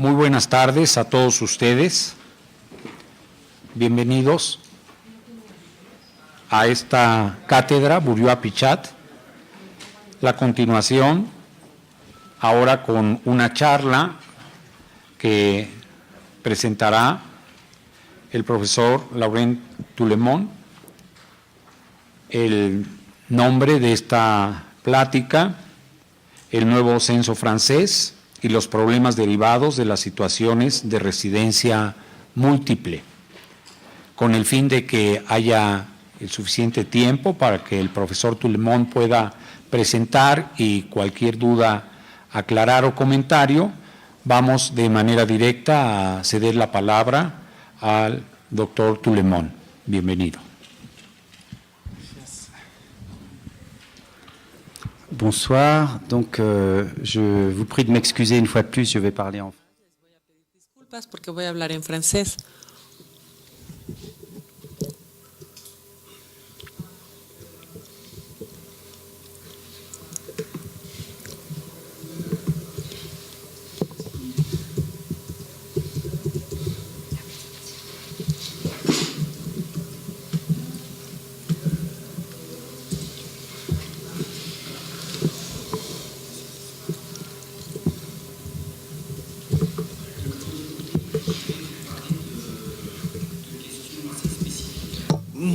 Muy buenas tardes a todos ustedes. Bienvenidos a esta cátedra Buriua Pichat. La continuación, ahora con una charla que presentará el profesor Laurent Toulemont. El nombre de esta plática: el nuevo censo francés y los problemas derivados de las situaciones de residencia múltiple, con el fin de que haya el suficiente tiempo para que el profesor Toulemont pueda presentar y cualquier duda aclarar o comentario. Vamos de manera directa a ceder la palabra al doctor Toulemont. Bienvenido. Bonsoir, donc je vous prie de m'excuser une fois de plus, je vais parler en français. Voy a pedir disculpas porque voy a hablar en francés.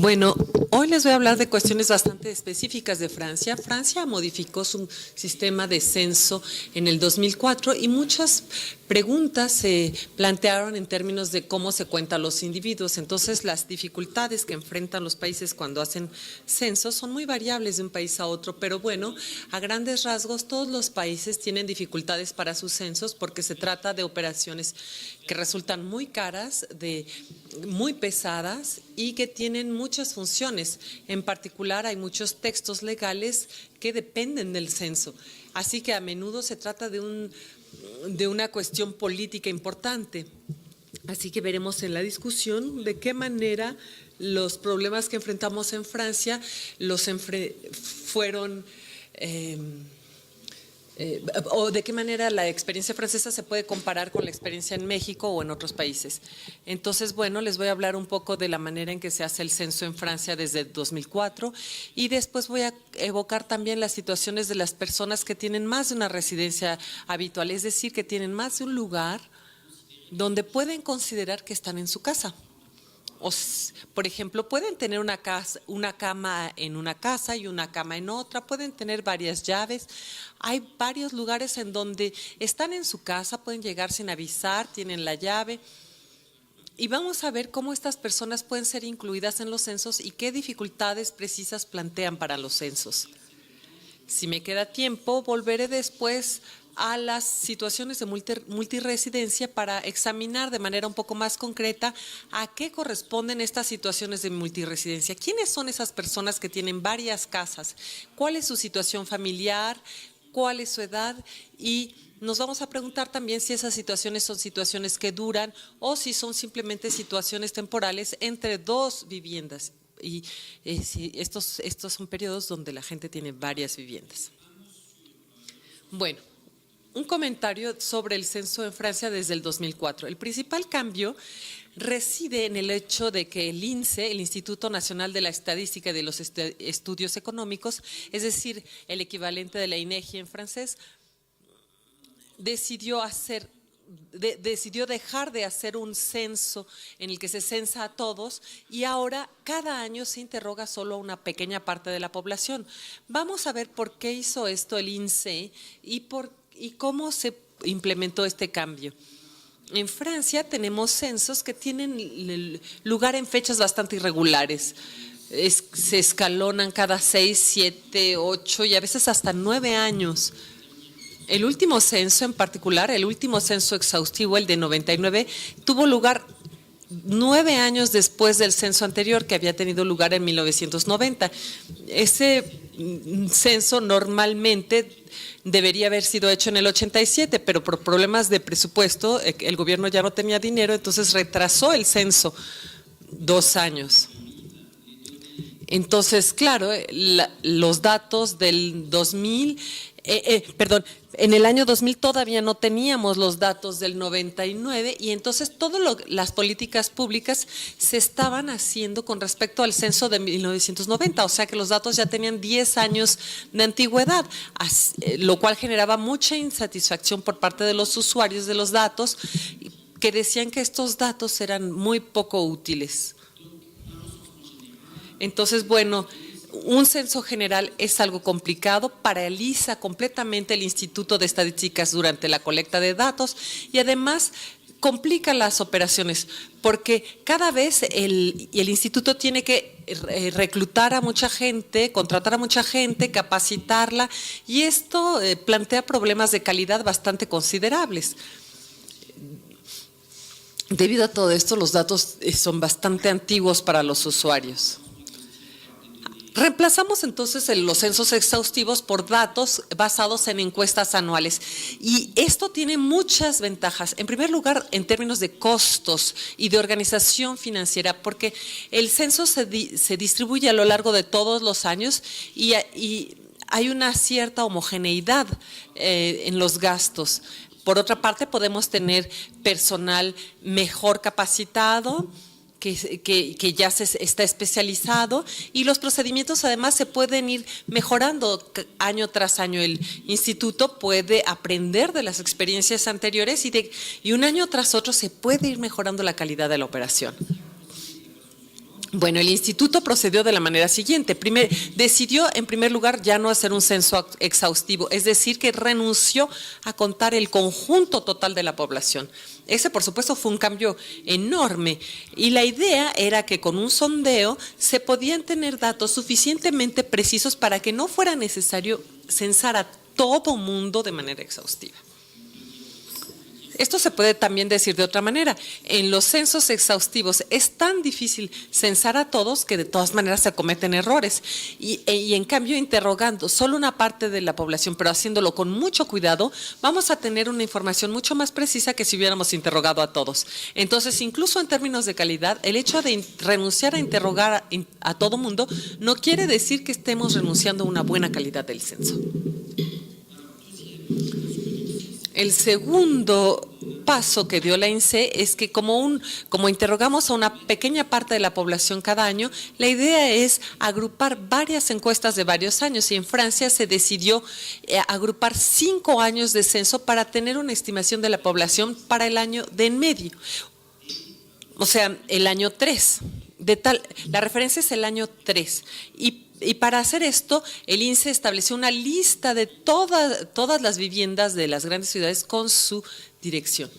Bueno, hoy les voy a hablar de cuestiones bastante específicas de Francia. Francia modificó su sistema de censo en el 2004 y muchas preguntas se plantearon en términos de cómo se cuentan los individuos. Entonces, las dificultades que enfrentan los países cuando hacen censos son muy variables de un país a otro, pero bueno, a grandes rasgos todos los países tienen dificultades para sus censos porque se trata de operaciones que resultan muy caras, muy pesadas y que tienen muchas funciones. En particular, hay muchos textos legales que dependen del censo. Así que a menudo se trata de una cuestión política importante. Así que veremos en la discusión de qué manera los problemas que enfrentamos en Francia fueron… o de qué manera la experiencia francesa se puede comparar con la experiencia en México o en otros países. Entonces, bueno, les voy a hablar un poco de la manera en que se hace el censo en Francia desde 2004 y después voy a evocar también las situaciones de las personas que tienen más de una residencia habitual, es decir, que tienen más de un lugar donde pueden considerar que están en su casa. Por ejemplo, pueden tener una cama en una casa y una cama en otra, pueden tener varias llaves. Hay varios lugares en donde están en su casa, pueden llegar sin avisar, tienen la llave. Y vamos a ver cómo estas personas pueden ser incluidas en los censos y qué dificultades precisas plantean para los censos. Si me queda tiempo, volveré después a las situaciones de multiresidencia para examinar de manera un poco más concreta a qué corresponden estas situaciones de multiresidencia. ¿Quiénes son esas personas que tienen varias casas? ¿Cuál es su situación familiar? ¿Cuál es su edad? Y nos vamos a preguntar también si esas situaciones son situaciones que duran o si son simplemente situaciones temporales entre dos viviendas. Y si estos son periodos donde la gente tiene varias viviendas. Bueno, un comentario sobre el censo en Francia desde el 2004. El principal cambio reside en el hecho de que el INSEE, el Instituto Nacional de la Estadística y de los Estudios Económicos, es decir, el equivalente de la INEGI en francés, decidió dejar de hacer un censo en el que se censa a todos y ahora cada año se interroga solo a una pequeña parte de la población. Vamos a ver por qué hizo esto el INSEE y cómo se implementó este cambio. En Francia tenemos censos que tienen lugar en fechas bastante irregulares. Se escalonan cada 6, 7, 8 y a veces hasta 9 años. El último censo en particular, el último censo exhaustivo, el de 99, tuvo lugar 9 años después del censo anterior que había tenido lugar en 1990. Ese censo normalmente debería haber sido hecho en el 87, pero por problemas de presupuesto el gobierno ya no tenía dinero, entonces retrasó el censo 2 años. Entonces, claro, los datos del 2000 Perdón, en el año 2000 todavía no teníamos los datos del 99 y entonces todas las políticas públicas se estaban haciendo con respecto al censo de 1990, o sea que los datos ya tenían 10 años de antigüedad, lo cual generaba mucha insatisfacción por parte de los usuarios de los datos, que decían que estos datos eran muy poco útiles. Entonces, bueno, un censo general es algo complicado, paraliza completamente el Instituto de Estadísticas durante la colecta de datos y además complica las operaciones porque cada vez el instituto tiene que reclutar a mucha gente, contratar a mucha gente, capacitarla y esto plantea problemas de calidad bastante considerables. Debido a todo esto, los datos son bastante antiguos para los usuarios. Reemplazamos entonces los censos exhaustivos por datos basados en encuestas anuales y esto tiene muchas ventajas. En primer lugar, en términos de costos y de organización financiera, porque el censo se distribuye a lo largo de todos los años y hay una cierta homogeneidad en los gastos. Por otra parte, podemos tener personal mejor capacitado, que ya está especializado y los procedimientos además se pueden ir mejorando año tras año. El instituto puede aprender de las experiencias anteriores y un año tras otro se puede ir mejorando la calidad de la operación. Bueno, el instituto procedió de la manera siguiente. Decidió, en primer lugar, ya no hacer un censo exhaustivo, es decir, que renunció a contar el conjunto total de la población. Ese, por supuesto, fue un cambio enorme y la idea era que con un sondeo se podían tener datos suficientemente precisos para que no fuera necesario censar a todo mundo de manera exhaustiva. Esto se puede también decir de otra manera. En los censos exhaustivos es tan difícil censar a todos que de todas maneras se cometen errores. Y en cambio, interrogando solo una parte de la población, pero haciéndolo con mucho cuidado, vamos a tener una información mucho más precisa que si hubiéramos interrogado a todos. Entonces, incluso en términos de calidad, el hecho de renunciar a interrogar a todo mundo no quiere decir que estemos renunciando a una buena calidad del censo. El segundo paso que dio la INSEE es que como interrogamos a una pequeña parte de la población cada año, la idea es agrupar varias encuestas de varios años y en Francia se decidió agrupar 5 años de censo para tener una estimación de la población para el año de en medio, o sea, el año 3. La referencia es el año 3 y para hacer esto, el INSEE estableció una lista de todas las viviendas de las grandes ciudades con su dirección.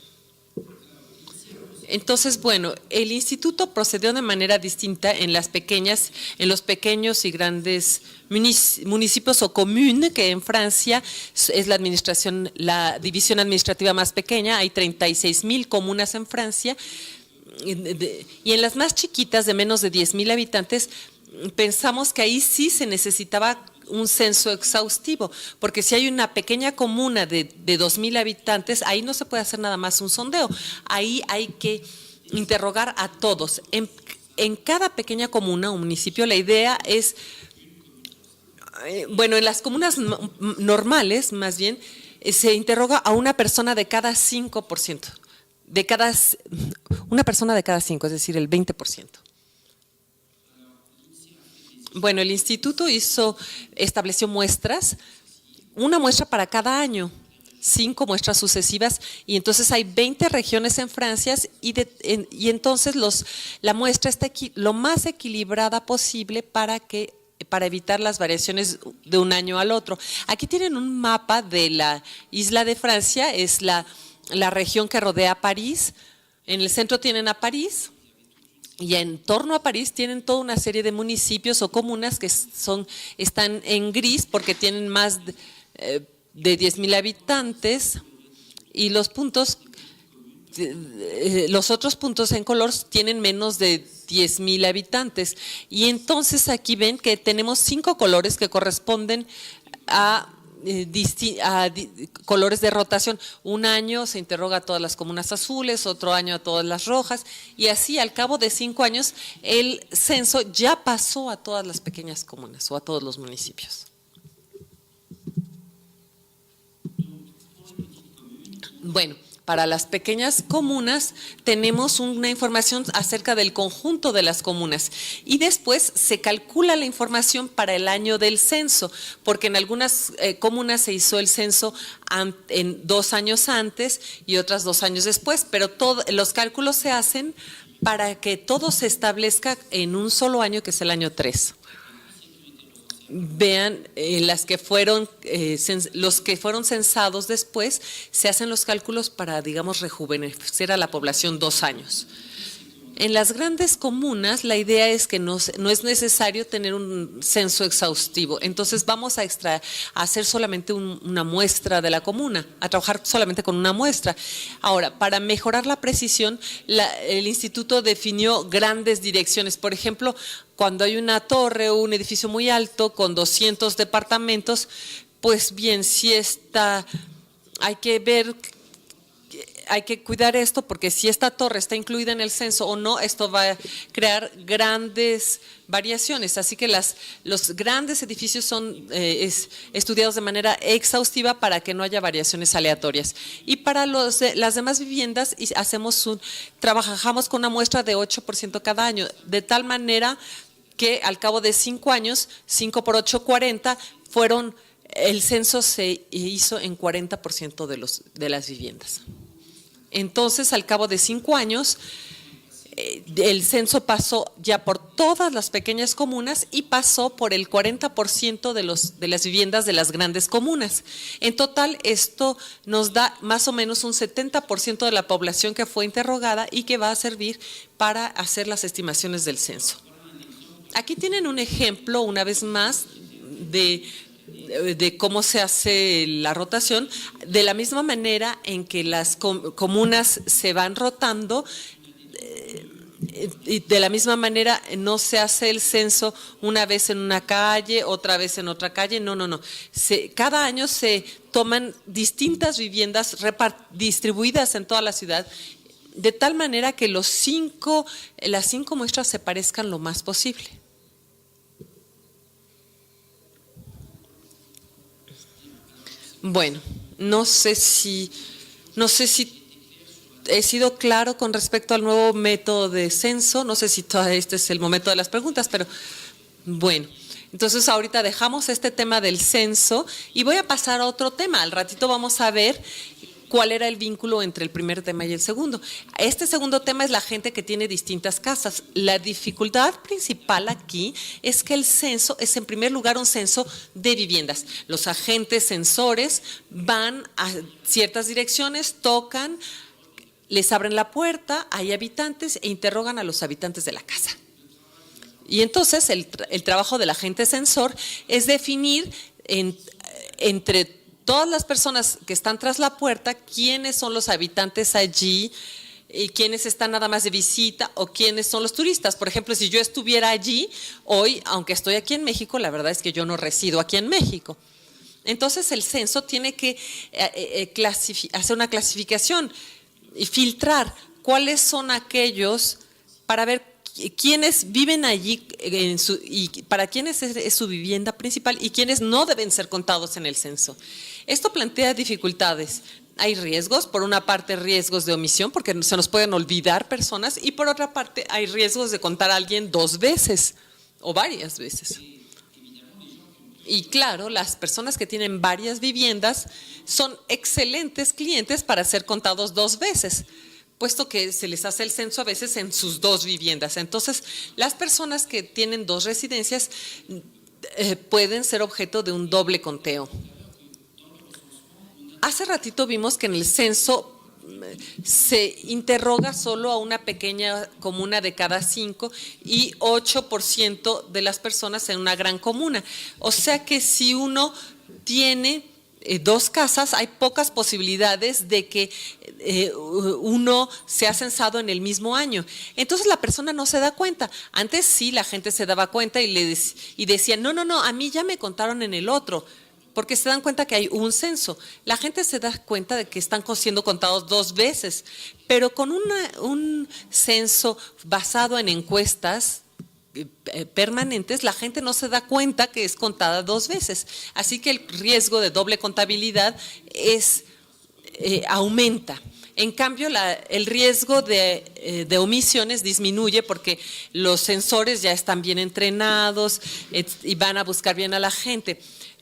Entonces, bueno, el instituto procedió de manera distinta en los pequeños y grandes municipios o communes, que en Francia es la división administrativa más pequeña, hay 36,000 comunas en Francia, y en las más chiquitas de menos de 10,000 habitantes, pensamos que ahí sí se necesitaba un censo exhaustivo, porque si hay una pequeña comuna de 2,000 habitantes, ahí no se puede hacer nada más un sondeo, ahí hay que interrogar a todos. En cada pequeña comuna o municipio la idea es, bueno, en las comunas normales más bien, se interroga a una persona de cada 5%, una persona de cada 5, es decir, el 20%. Bueno, el instituto estableció muestras, una muestra para cada año, 5 muestras sucesivas, y entonces hay 20 regiones en Francia y entonces la muestra está lo más equilibrada posible para evitar las variaciones de un año al otro. Aquí tienen un mapa de la isla de Francia, es la región que rodea a París. En el centro tienen a París. Y en torno a París tienen toda una serie de municipios o comunas que están en gris porque tienen más de 10,000 habitantes y los otros puntos en color tienen menos de 10,000 habitantes. Y entonces aquí ven que tenemos 5 colores que corresponden a colores de rotación. Un año se interroga a todas las comunas azules, otro año a todas las rojas y así al cabo de 5 años el censo ya pasó a todas las pequeñas comunas o a todos los municipios. Bueno, para las pequeñas comunas tenemos una información acerca del conjunto de las comunas y después se calcula la información para el año del censo, porque en algunas comunas se hizo el censo en 2 años antes y otras 2 años después, pero los cálculos se hacen para que todo se establezca en un solo año, que es el año 3. Vean, los que fueron censados después, se hacen los cálculos para, digamos, rejuvenecer a la población 2 años. En las grandes comunas, la idea es que no es necesario tener un censo exhaustivo. Entonces, vamos a hacer solamente una muestra de la comuna, a trabajar solamente con una muestra. Ahora, para mejorar la precisión, el instituto definió grandes direcciones. Por ejemplo, cuando hay una torre o un edificio muy alto con 200 departamentos, pues bien, si hay que cuidar esto, porque si esta torre está incluida en el censo o no, esto va a crear grandes variaciones. Así que los grandes edificios son estudiados de manera exhaustiva para que no haya variaciones aleatorias. Y para las demás viviendas trabajamos con una muestra de 8% cada año, de tal manera que al cabo de 5 años, 5 por 8, 40, el censo se hizo en 40% de las viviendas. Entonces, al cabo de 5 años, el censo pasó ya por todas las pequeñas comunas y pasó por el 40% de las viviendas de las grandes comunas. En total, esto nos da más o menos un 70% de la población que fue interrogada y que va a servir para hacer las estimaciones del censo. Aquí tienen un ejemplo, una vez más, de cómo se hace la rotación. De la misma manera en que las comunas se van rotando, y de la misma manera no se hace el censo una vez en una calle, otra vez en otra calle, no. Cada año se toman distintas viviendas distribuidas en toda la ciudad, de tal manera que las 5 muestras se parezcan lo más posible. Bueno, no sé si he sido claro con respecto al nuevo método de censo. No sé si este es el momento de las preguntas, pero bueno. Entonces, ahorita dejamos este tema del censo y voy a pasar a otro tema. Al ratito vamos a ver cuál era el vínculo entre el primer tema y el segundo. Este segundo tema es la gente que tiene distintas casas. La dificultad principal aquí es que el censo es, en primer lugar, un censo de viviendas. Los agentes censores van a ciertas direcciones, tocan, les abren la puerta, hay habitantes e interrogan a los habitantes de la casa. Y entonces el trabajo del agente censor es definir entre todas las personas que están tras la puerta quiénes son los habitantes allí y quiénes están nada más de visita o quiénes son los turistas. Por ejemplo, si yo estuviera allí hoy, aunque estoy aquí en México, la verdad es que yo no resido aquí en México. Entonces el censo tiene que hacer una clasificación y filtrar cuáles son aquellos para ver quiénes viven allí y para quiénes es su vivienda principal y quiénes no deben ser contados en el censo. Esto plantea dificultades. Hay riesgos, por una parte riesgos de omisión, porque se nos pueden olvidar personas, y por otra parte hay riesgos de contar a alguien 2 veces o varias veces. Y claro, las personas que tienen varias viviendas son excelentes clientes para ser contados 2 veces, puesto que se les hace el censo a veces en sus 2 viviendas. Entonces, las personas que tienen 2 residencias pueden ser objeto de un doble conteo. Hace ratito vimos que en el censo se interroga solo a una pequeña comuna de cada 5 y 8% de las personas en una gran comuna. O sea que si uno tiene 2 casas, hay pocas posibilidades de que uno sea censado en el mismo año. Entonces la persona no se da cuenta. Antes sí, la gente se daba cuenta y decía, no, a mí ya me contaron en el otro, porque se dan cuenta que hay un censo. La gente se da cuenta de que están siendo contados 2 veces, pero con un censo basado en encuestas permanentes, la gente no se da cuenta que es contada 2 veces. Así que el riesgo de doble contabilidad es aumenta. En cambio, el riesgo de omisiones disminuye porque los sensores ya están bien entrenados y van a buscar bien a la gente.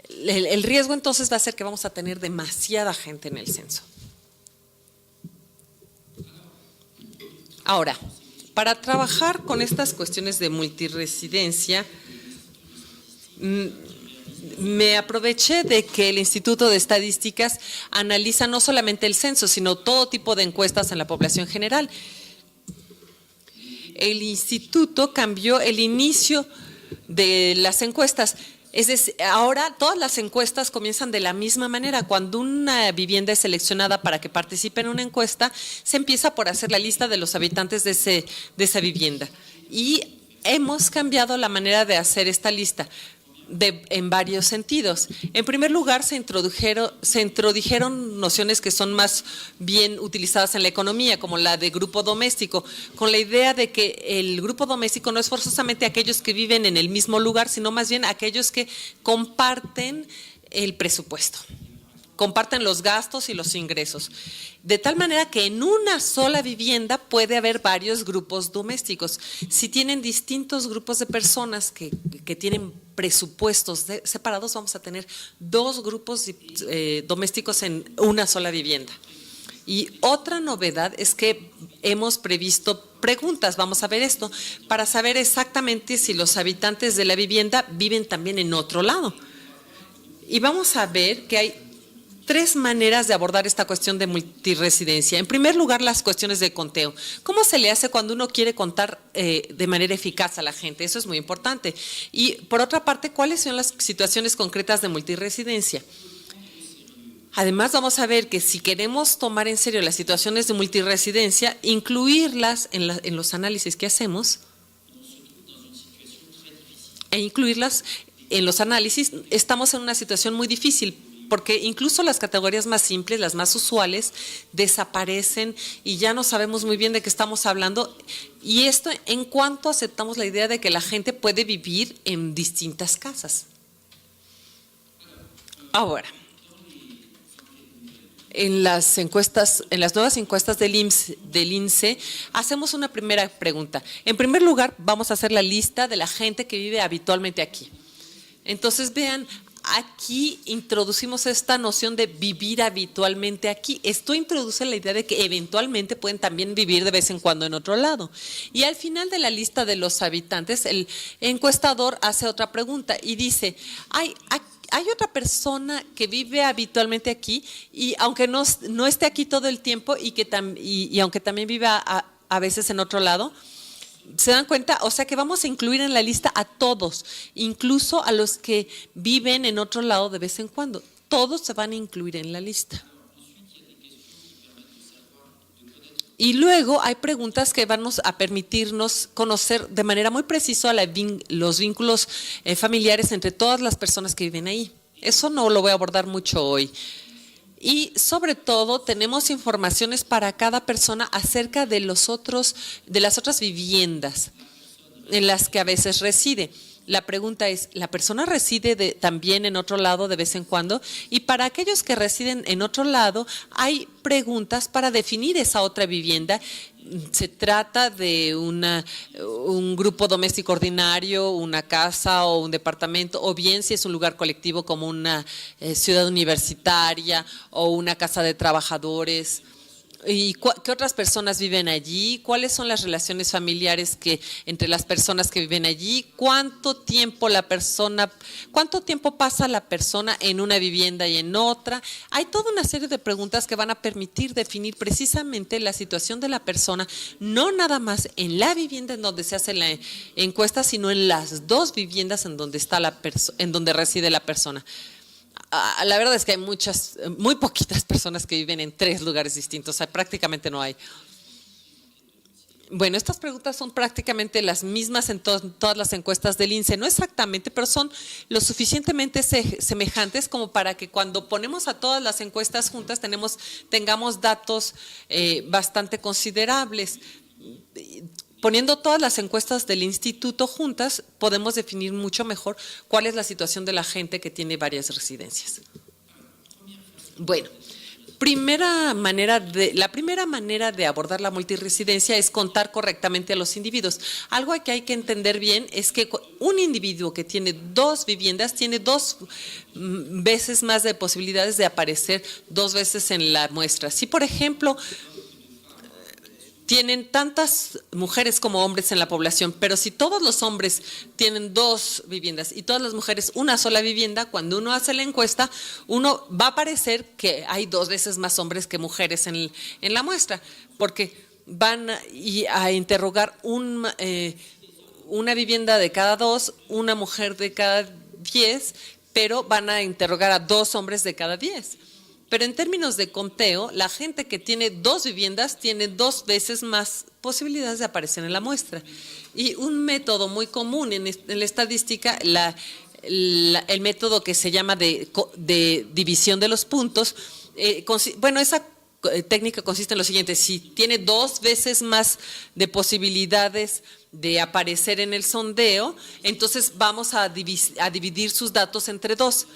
El riesgo entonces va a ser que vamos a tener demasiada gente en el censo. Ahora, para trabajar con estas cuestiones de multiresidencia, me aproveché de que el Instituto de Estadísticas analiza no solamente el censo, sino todo tipo de encuestas en la población general. El instituto cambió el inicio de las encuestas. Es decir, ahora todas las encuestas comienzan de la misma manera. Cuando una vivienda es seleccionada para que participe en una encuesta, se empieza por hacer la lista de los habitantes de esa vivienda. Y hemos cambiado la manera de hacer esta lista en varios sentidos. En primer lugar, se introdujeron nociones que son más bien utilizadas en la economía, como la de grupo doméstico, con la idea de que el grupo doméstico no es forzosamente aquellos que viven en el mismo lugar, sino más bien aquellos que comparten el presupuesto, comparten los gastos y los ingresos. De tal manera que en una sola vivienda puede haber varios grupos domésticos. Si tienen distintos grupos de personas que tienen presupuestos separados, vamos a tener dos grupos domésticos en una sola vivienda. Y otra novedad es que hemos previsto preguntas, vamos a ver esto, para saber exactamente si los habitantes de la vivienda viven también en otro lado. Y vamos a ver que hay tres maneras de abordar esta cuestión de multiresidencia. En primer lugar, las cuestiones de conteo. ¿Cómo se le hace cuando uno quiere contar de manera eficaz a la gente? Eso es muy importante. Y por otra parte, ¿cuáles son las situaciones concretas de multiresidencia? Además, vamos a ver que si queremos tomar en serio las situaciones de multiresidencia, incluirlas en los análisis que hacemos e incluirlas en los análisis, estamos en una situación muy difícil, porque incluso las categorías más simples, las más usuales, desaparecen y ya no sabemos muy bien de qué estamos hablando. Y esto en cuanto aceptamos la idea de que la gente puede vivir en distintas casas. Ahora, en las nuevas encuestas del INSE, hacemos una primera pregunta. En primer lugar, vamos a hacer la lista de la gente que vive habitualmente aquí. Entonces, vean, aquí introducimos esta noción de vivir habitualmente aquí. Esto introduce la idea de que eventualmente pueden también vivir de vez en cuando en otro lado. Y al final de la lista de los habitantes, el encuestador hace otra pregunta y dice, ¿hay otra persona que vive habitualmente aquí y aunque no esté aquí todo el tiempo y aunque también viva a veces en otro lado? ¿Se dan cuenta? O sea que vamos a incluir en la lista a todos, incluso a los que viven en otro lado de vez en cuando. Todos se van a incluir en la lista. Y luego hay preguntas que van a permitirnos conocer de manera muy precisa los vínculos familiares entre todas las personas que viven ahí. Eso no lo voy a abordar mucho hoy. Y sobre todo tenemos informaciones para cada persona acerca de las otras viviendas en las que a veces reside. La pregunta es, ¿la persona reside también en otro lado de vez en cuando? Y para aquellos que residen en otro lado, hay preguntas para definir esa otra vivienda. Se trata de un grupo doméstico ordinario, una casa o un departamento, o bien si es un lugar colectivo como una ciudad universitaria o una casa de trabajadores. ¿Y qué otras personas viven allí? ¿Cuáles son las relaciones familiares entre las personas que viven allí? ¿Cuánto tiempo pasa la persona en una vivienda y en otra? Hay toda una serie de preguntas que van a permitir definir precisamente la situación de la persona, no nada más en la vivienda en donde se hace la encuesta, sino en las dos viviendas en donde reside la persona. La verdad es que hay muy poquitas personas que viven en tres lugares distintos, o sea, prácticamente no hay. Bueno, estas preguntas son prácticamente las mismas en todas las encuestas del INSE, no exactamente, pero son lo suficientemente semejantes como para que cuando ponemos a todas las encuestas juntas tengamos datos bastante considerables. Poniendo todas las encuestas del instituto juntas, podemos definir mucho mejor cuál es la situación de la gente que tiene varias residencias. Bueno, La primera manera de abordar la multiresidencia es contar correctamente a los individuos. Algo que hay que entender bien es que un individuo que tiene 2 viviendas tiene 2 veces más de posibilidades de aparecer 2 veces en la muestra. Si, por ejemplo, tienen tantas mujeres como hombres en la población, pero si todos los hombres tienen 2 viviendas y todas las mujeres una sola vivienda, cuando uno hace la encuesta, uno va a parecer que hay 2 veces más hombres que mujeres en la muestra, porque van a interrogar una vivienda de cada 2, una mujer de cada 10, pero van a interrogar a 2 hombres de cada 10. Pero en términos de conteo, la gente que tiene 2 viviendas tiene 2 veces más posibilidades de aparecer en la muestra. Y un método muy común en la estadística, el método que se llama de división de los puntos, esa técnica consiste en lo siguiente: si tiene 2 veces más de posibilidades de aparecer en el sondeo, entonces vamos a dividir sus datos entre 2.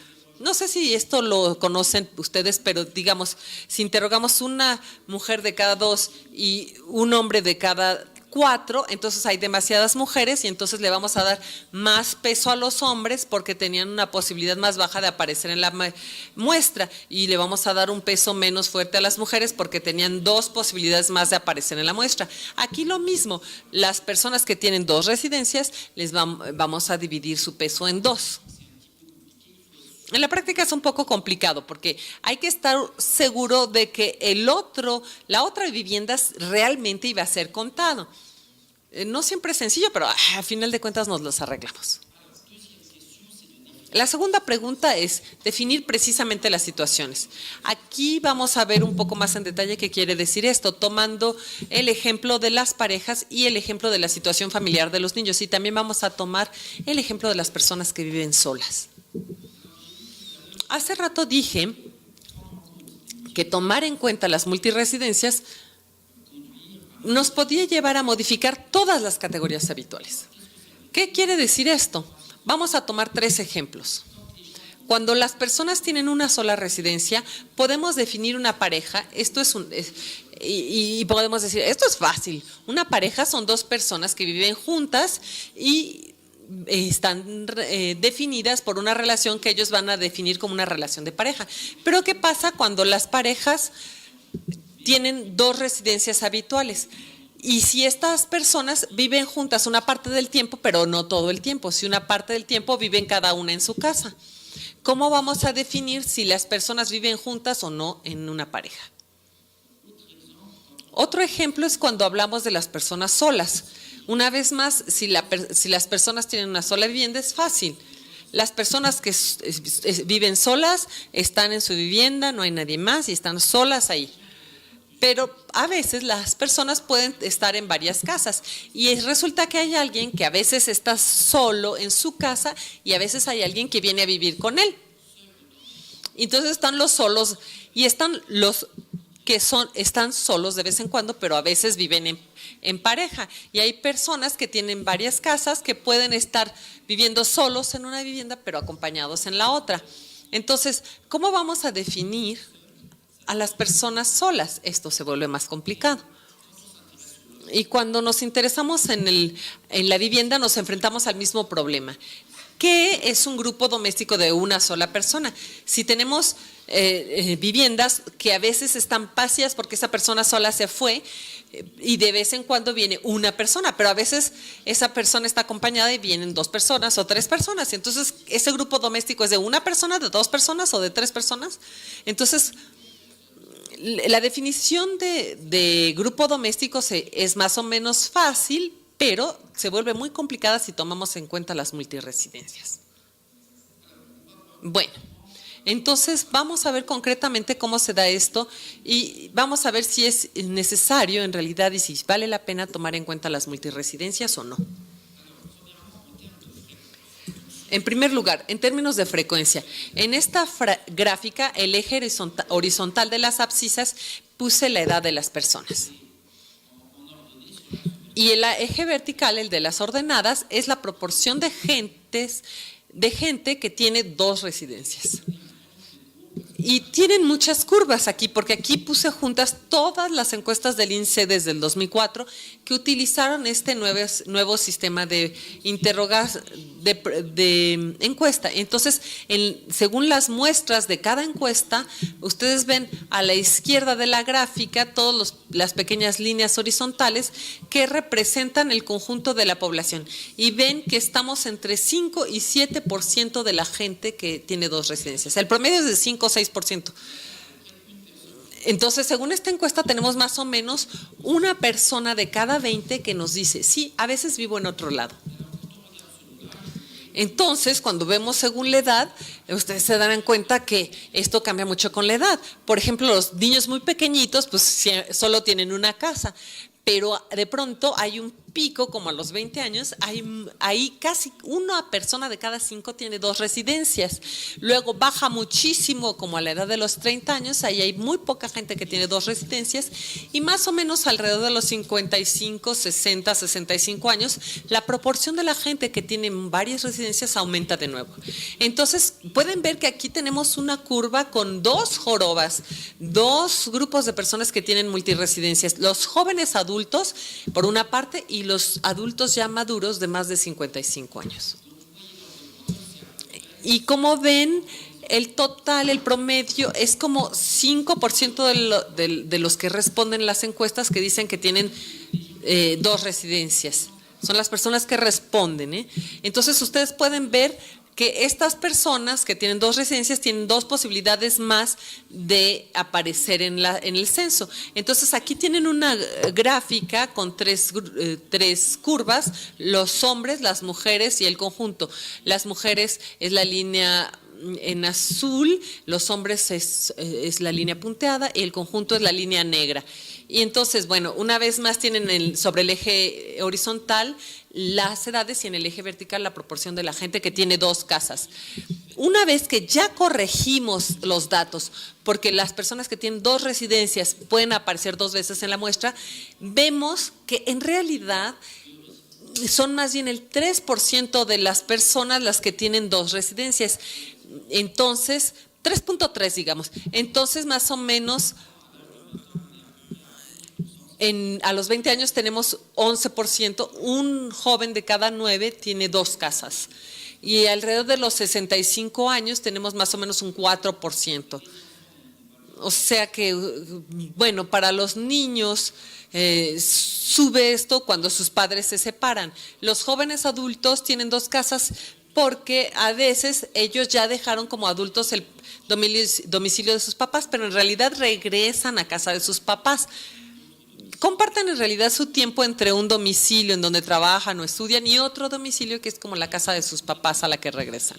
No sé si esto lo conocen ustedes, pero digamos, si interrogamos una mujer de cada 2 y un hombre de cada 4, entonces hay demasiadas mujeres y entonces le vamos a dar más peso a los hombres porque tenían una posibilidad más baja de aparecer en la muestra, y le vamos a dar un peso menos fuerte a las mujeres porque tenían 2 posibilidades más de aparecer en la muestra. Aquí lo mismo, las personas que tienen 2 residencias les vamos a dividir su peso en 2. En la práctica es un poco complicado porque hay que estar seguro de que la otra vivienda realmente iba a ser contado. No siempre es sencillo, pero a final de cuentas nos los arreglamos. La segunda pregunta es definir precisamente las situaciones. Aquí vamos a ver un poco más en detalle qué quiere decir esto, tomando el ejemplo de las parejas y el ejemplo de la situación familiar de los niños. Y también vamos a tomar el ejemplo de las personas que viven solas. Hace rato dije que tomar en cuenta las multiresidencias nos podía llevar a modificar todas las categorías habituales. ¿Qué quiere decir esto? Vamos a tomar 3 ejemplos. Cuando las personas tienen una sola residencia, podemos definir una pareja. Y podemos decir, esto es fácil. Una pareja son 2 personas que viven juntas y están definidas por una relación que ellos van a definir como una relación de pareja. Pero ¿qué pasa cuando las parejas tienen 2 residencias habituales? Y si estas personas viven juntas una parte del tiempo, pero no todo el tiempo, si una parte del tiempo viven cada una en su casa, ¿cómo vamos a definir si las personas viven juntas o no en una pareja? Otro ejemplo es cuando hablamos de las personas solas. Una vez más, si las personas tienen una sola vivienda, es fácil. Las personas que viven solas están en su vivienda, no hay nadie más y están solas ahí. Pero a veces las personas pueden estar en varias casas y resulta que hay alguien que a veces está solo en su casa y a veces hay alguien que viene a vivir con él. Entonces están los solos y están los que están solos de vez en cuando, pero a veces viven en pareja. Y hay personas que tienen varias casas que pueden estar viviendo solos en una vivienda, pero acompañados en la otra. Entonces, ¿cómo vamos a definir a las personas solas? Esto se vuelve más complicado. Y cuando nos interesamos en la vivienda, nos enfrentamos al mismo problema. ¿Qué es un grupo doméstico de una sola persona? Si tenemos viviendas que a veces están vacías porque esa persona sola se fue y de vez en cuando viene una persona, pero a veces esa persona está acompañada y vienen 2 personas o 3 personas. Entonces, ¿ese grupo doméstico es de una persona, de 2 personas o de 3 personas? Entonces, la definición de grupo doméstico es más o menos fácil, pero se vuelve muy complicada si tomamos en cuenta las multiresidencias. Bueno, entonces vamos a ver concretamente cómo se da esto y vamos a ver si es necesario en realidad y si vale la pena tomar en cuenta las multiresidencias o no. En primer lugar, en términos de frecuencia, en esta gráfica el eje horizontal de las abscisas puse la edad de las personas. Y el eje vertical, el de las ordenadas, es la proporción de gente que tiene 2 residencias. Y tienen muchas curvas aquí, porque aquí puse juntas todas las encuestas del INSEE desde el 2004 que utilizaron este nuevo sistema de de encuesta. Entonces, según las muestras de cada encuesta, ustedes ven a la izquierda de la gráfica todas las pequeñas líneas horizontales que representan el conjunto de la población. Y ven que estamos entre 5 y 7% de la gente que tiene 2 residencias. El promedio es de 5 o 6%. Entonces, según esta encuesta, tenemos más o menos una persona de cada 20 que nos dice, sí, a veces vivo en otro lado. Entonces, cuando vemos según la edad, ustedes se darán cuenta que esto cambia mucho con la edad. Por ejemplo, los niños muy pequeñitos, pues solo tienen una casa, pero de pronto hay un pico, como a los 20 años, ahí casi una persona de cada 5 tiene 2 residencias. Luego baja muchísimo, como a la edad de los 30 años, ahí hay muy poca gente que tiene 2 residencias, y más o menos alrededor de los 55, 60, 65 años, la proporción de la gente que tiene varias residencias aumenta de nuevo. Entonces, pueden ver que aquí tenemos una curva con 2 jorobas, 2 grupos de personas que tienen multiresidencias. Los jóvenes adultos, por una parte, y los adultos ya maduros de más de 55 años. Y como ven, el total, el promedio, es como 5% de los que responden las encuestas que dicen que tienen 2 residencias. Son las personas que responden, ¿eh? Entonces, ustedes pueden ver que estas personas que tienen 2 residencias tienen 2 posibilidades más de aparecer en el censo. Entonces, aquí tienen una gráfica con 3 curvas, los hombres, las mujeres y el conjunto. Las mujeres es la línea en azul, los hombres es la línea punteada y el conjunto es la línea negra. Y entonces, bueno, una vez más tienen sobre el eje horizontal las edades y en el eje vertical la proporción de la gente que tiene 2 casas. Una vez que ya corregimos los datos, porque las personas que tienen 2 residencias pueden aparecer 2 veces en la muestra, vemos que en realidad son más bien el 3% de las personas las que tienen 2 residencias. Entonces, 3.3 digamos. Entonces, más o menos, a los 20 años tenemos 11%, un joven de cada 9 tiene 2 casas. Y alrededor de los 65 años tenemos más o menos un 4%. O sea que, bueno, para los niños sube esto cuando sus padres se separan. Los jóvenes adultos tienen 2 casas porque a veces ellos ya dejaron como adultos el domicilio de sus papás, pero en realidad regresan a casa de sus papás. Comparten en realidad su tiempo entre un domicilio en donde trabajan o estudian y otro domicilio que es como la casa de sus papás a la que regresan.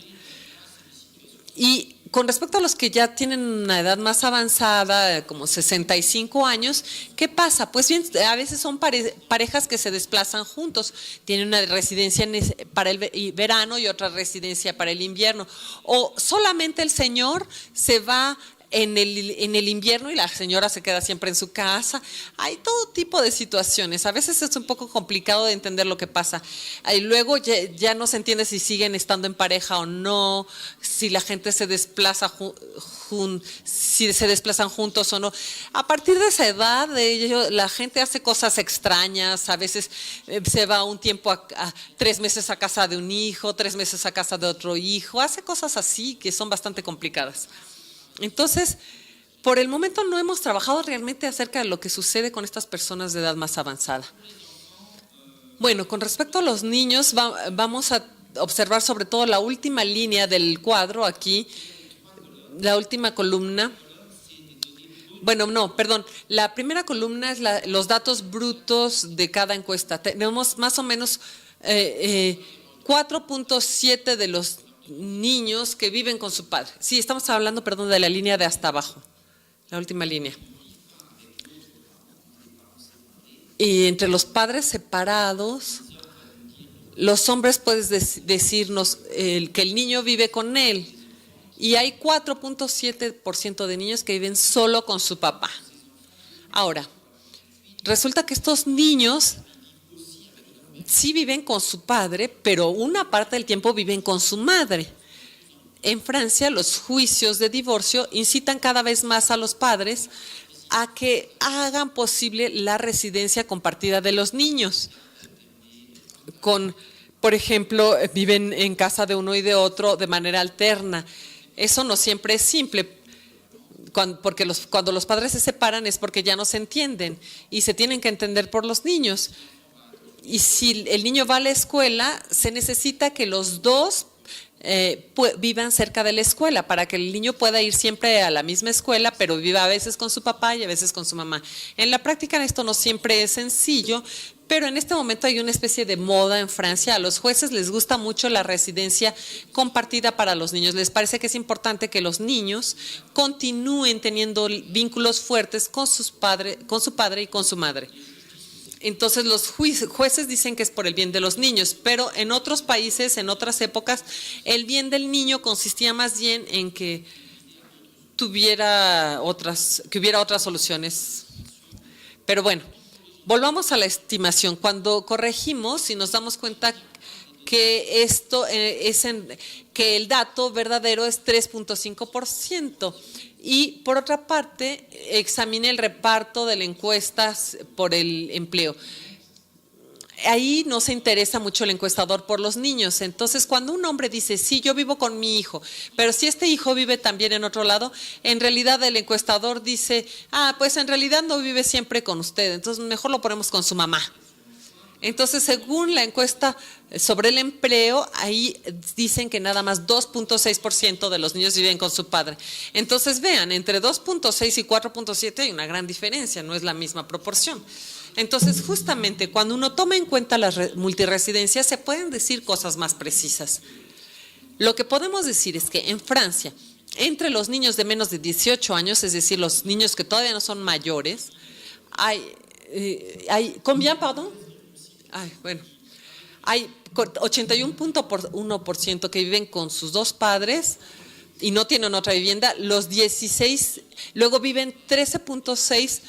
Y con respecto a los que ya tienen una edad más avanzada, como 65 años, ¿qué pasa? Pues bien, a veces son parejas que se desplazan juntos, tienen una residencia para el verano y otra residencia para el invierno, o solamente el señor se va en el invierno y la señora se queda siempre en su casa. Hay todo tipo de situaciones. A veces es un poco complicado de entender lo que pasa. Y luego ya no se entiende si siguen estando en pareja o no, si la gente se desplaza si se desplazan juntos o no. A partir de esa edad, la gente hace cosas extrañas. A veces se va un tiempo 3 meses a casa de un hijo, 3 meses a casa de otro hijo. Hace cosas así que son bastante complicadas. Entonces, por el momento no hemos trabajado realmente acerca de lo que sucede con estas personas de edad más avanzada. Bueno, con respecto a los niños, vamos a observar sobre todo la última línea del cuadro aquí, la última columna. Bueno, no, perdón, la primera columna es los datos brutos de cada encuesta. Tenemos más o menos 4.7 de los niños que viven con su padre. Sí, estamos hablando, perdón, de la línea de hasta abajo, la última línea. Y entre los padres separados, los hombres pueden decirnos que el niño vive con él. Y hay 4.7% de niños que viven solo con su papá. Ahora, resulta que estos niños sí viven con su padre, pero una parte del tiempo viven con su madre. en Francia los juicios de divorcio incitan cada vez más a los padres a que hagan posible la residencia compartida de los niños. Por ejemplo, viven en casa de uno y de otro de manera alterna. Eso no siempre es simple, porque cuando los padres se separan es porque ya no se entienden y se tienen que entender por los niños. Y si el niño va a la escuela, se necesita que los dos vivan cerca de la escuela para que el niño pueda ir siempre a la misma escuela, pero viva a veces con su papá y a veces con su mamá. En la práctica esto no siempre es sencillo, pero en este momento hay una especie de moda en Francia. A los jueces les gusta mucho la residencia compartida para los niños. Les parece que es importante que los niños continúen teniendo vínculos fuertes con su padre y con su madre. Entonces los jueces dicen que es por el bien de los niños, pero en otros países, en otras épocas, el bien del niño consistía más bien en que hubiera otras soluciones. Pero bueno, volvamos a la estimación. Cuando corregimos y nos damos cuenta que que el dato verdadero es 3.5%. Y por otra parte, examiné el reparto de las encuestas por el empleo. Ahí no se interesa mucho el encuestador por los niños. Entonces, cuando un hombre dice, sí, yo vivo con mi hijo, pero si este hijo vive también en otro lado, en realidad el encuestador dice, pues en realidad no vive siempre con usted, entonces mejor lo ponemos con su mamá. Entonces, según la encuesta sobre el empleo, ahí dicen que nada más 2.6% de los niños viven con su padre. Entonces, vean, entre 2.6 y 4.7 hay una gran diferencia, no es la misma proporción. Entonces, justamente cuando uno toma en cuenta las multiresidencias, se pueden decir cosas más precisas. Lo que podemos decir es que en Francia, entre los niños de menos de 18 años, es decir, los niños que todavía no son mayores, hay ¿combien, perdón? Hay 81.1% que viven con sus dos padres y no tienen otra vivienda. Los 16, luego viven 13.6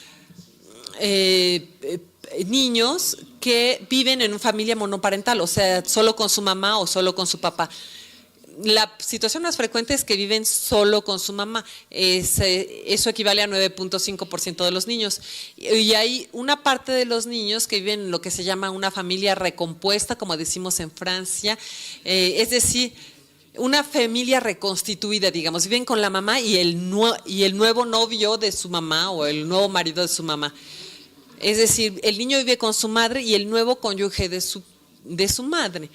niños que viven en una familia monoparental, o sea, solo con su mamá o solo con su papá. La situación más frecuente es que viven solo con su mamá. Eso equivale a 9.5% de los niños. Y hay una parte de los niños que viven en lo que se llama una familia recompuesta, como decimos en Francia. Es decir, una familia reconstituida, digamos. Viven con la mamá y el nuevo novio de su mamá o el nuevo marido de su mamá. Es decir, el niño vive con su madre y el nuevo cónyuge de su madre.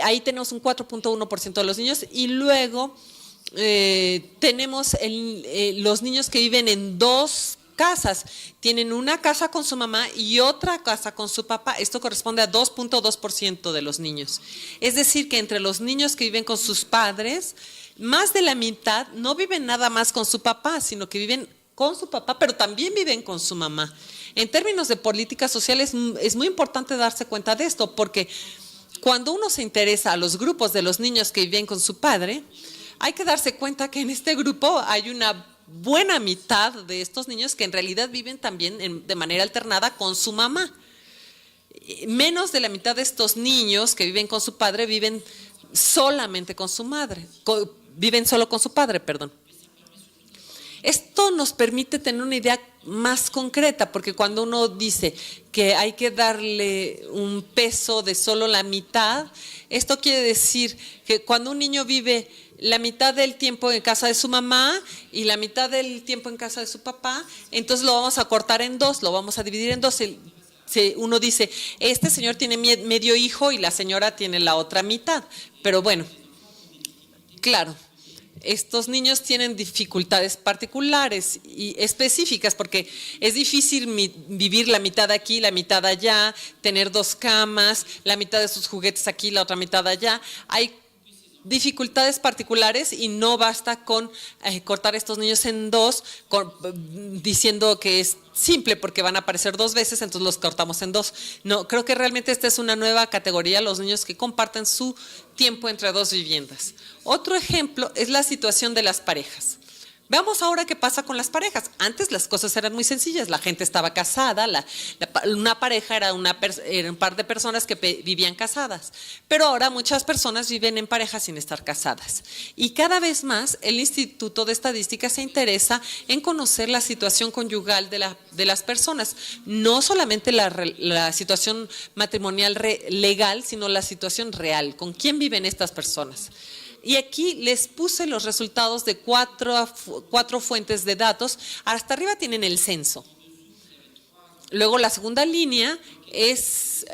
Ahí tenemos un 4.1% de los niños y luego tenemos los niños que viven en dos casas. Tienen una casa con su mamá y otra casa con su papá. Esto corresponde a 2.2% de los niños. Es decir, que entre los niños que viven con sus padres, más de la mitad no viven nada más con su papá, sino que viven con su papá, pero también viven con su mamá. En términos de políticas sociales es muy importante darse cuenta de esto, porque cuando uno se interesa a los grupos de los niños que viven con su padre, hay que darse cuenta que en este grupo hay una buena mitad de estos niños que en realidad viven también de manera alternada con su mamá. Menos de la mitad de estos niños que viven con su padre viven solamente con su madre, viven solo con su padre, perdón. Esto nos permite tener una idea más concreta, porque cuando uno dice que hay que darle un peso de solo la mitad, esto quiere decir que cuando un niño vive la mitad del tiempo en casa de su mamá y la mitad del tiempo en casa de su papá, entonces lo vamos a cortar en dos, lo vamos a dividir en dos. Uno dice, este señor tiene medio hijo y la señora tiene la otra mitad, pero bueno, claro. Estos niños tienen dificultades particulares y específicas porque es difícil vivir la mitad aquí, la mitad allá, tener dos camas, la mitad de sus juguetes aquí, la otra mitad allá. Hay dificultades particulares y no basta con cortar estos niños en dos diciendo que es simple porque van a aparecer dos veces, entonces los cortamos en dos. No, creo que realmente esta es una nueva categoría, los niños que comparten su tiempo entre dos viviendas. Otro ejemplo es la situación de las parejas. Veamos ahora qué pasa con las parejas. Antes las cosas eran muy sencillas, la gente estaba casada, una pareja era un par de personas que vivían casadas, pero ahora muchas personas viven en pareja sin estar casadas. Y cada vez más el Instituto de Estadística se interesa en conocer la situación conyugal de las personas, no solamente la situación matrimonial legal, sino la situación real, con quién viven estas personas. Y aquí les puse los resultados de cuatro fuentes de datos. Hasta arriba tienen el censo. Luego la segunda línea es